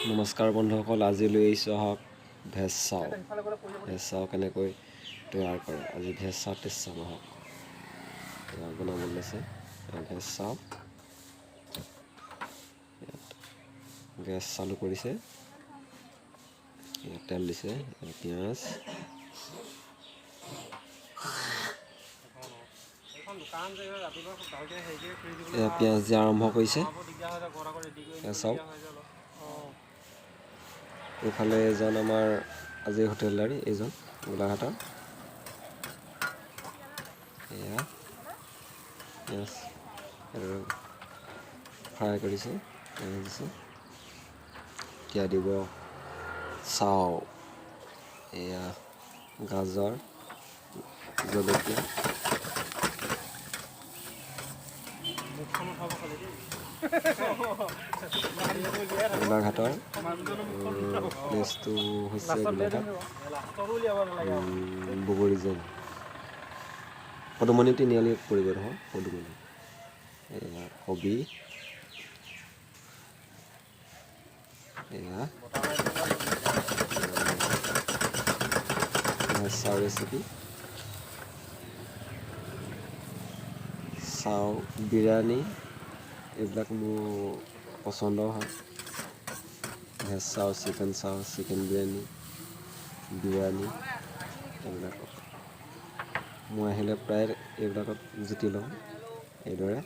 নমস্কাৰ বন্ধুসকল, আজি লৈ আহিছোঁ আহক ভেজ চাও। ভেজ চাও কেনেকৈ তৈয়াৰ কৰে, আজি ভেজ চাও টেষ্ট চাম আহক। বনাবলৈ লৈছে ভেজ চাও। গেছ চালু কৰিছে, তেল দিছে, পিঁয়াজ, পিঁয়াজ দিয়া আৰম্ভ কৰিছে। চাওক, এইফালে এজন আমাৰ আজি হোটেলদাৰী, এইজন গোলাঘাটৰ। এয়া পিঁয়াজ ফ্ৰাই কৰিছে, দিছে। এতিয়া দিব চাও, এয়া গাজৰ, জলকীয়া, গোলাঘাটৰ প্লেচটো হৈছে গোলাঘাট বগৰীজেং, পদুমণি তিনিআলি পৰিব নহয়, পদুমণি। এয়া কবি, এয়া চাও ৰেচিপি, চাও বিৰিয়ানী, এইবিলাক মোৰ পচন্দৰ হয়। ভেজ চাও, চিকেন বিৰিয়ানী, এইবিলাকত মই আহিলে প্ৰায় এইবিলাকত জুতি লওঁ। এইদৰে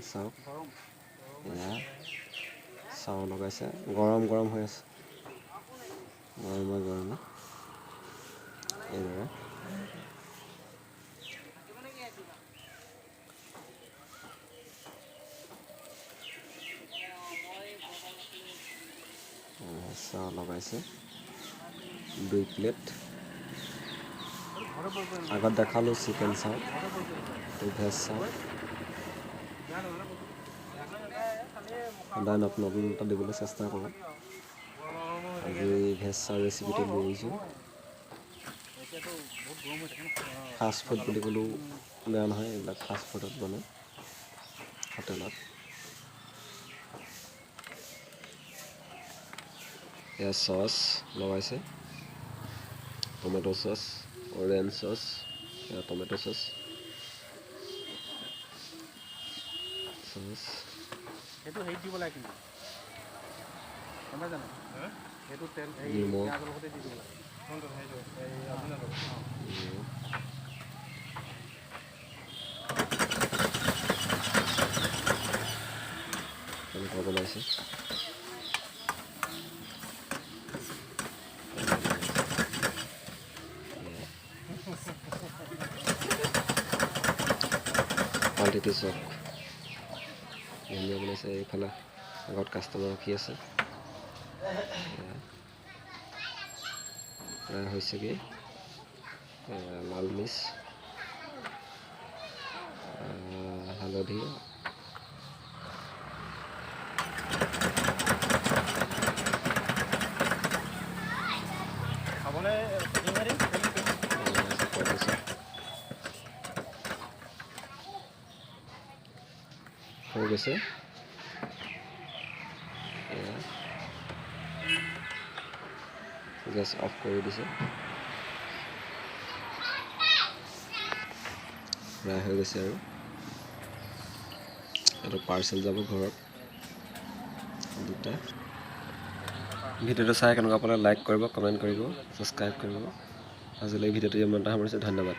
চাওক, এয়া চাও লগাইছে, গৰম হৈ আছে, গৰমে এইদৰে চাহ লগাইছে 2 প্লেট। আগত দেখালোঁ চিকেন চাও, ভেজ চাও। সদায় নতুন এটা দিবলৈ চেষ্টা কৰোঁ। আজি ভেজ চাও ৰেচিপিটো লৈ আহিছোঁ। ফাষ্ট ফুড বুলি ক'লেও বেয়া নহয়, এইবিলাক ফাষ্ট ফুডত বনাই হোটেলত। এয়া চচ লগাইছে, টমেটো চচ, অৰেঞ্জ চচ, এয়া টমেটো চচ, সেইটো হেৰিত দিব লাগে, কিন্তু গম জানো সেইটো তেল পিঁয়াজৰ লগতে দি দিব লাগে। তেনেকুৱা বনাইছে। কোৱালিটি চাওক, ধুনীয়া বনাইছে। এইফালে আগত কাষ্টমাৰ ৰখি আছে, প্ৰায় হৈছেগৈ। লাল মিচ, হালধি, হৈ গৈছে। গেছ অফ কৰি দিছে, ফ্ৰাই হৈ গৈছে। আৰু এইটো পাৰ্চেল যাব ঘৰত দুটা। ভিডিঅ'টো চাই কেনেকুৱা পালে লাইক কৰিব, কমেণ্ট কৰিব, ছাবস্ক্ৰাইব কৰিব। আজিলৈ ভিডিঅ'টো ইমানতে সামৰিছোঁ, ধন্যবাদ।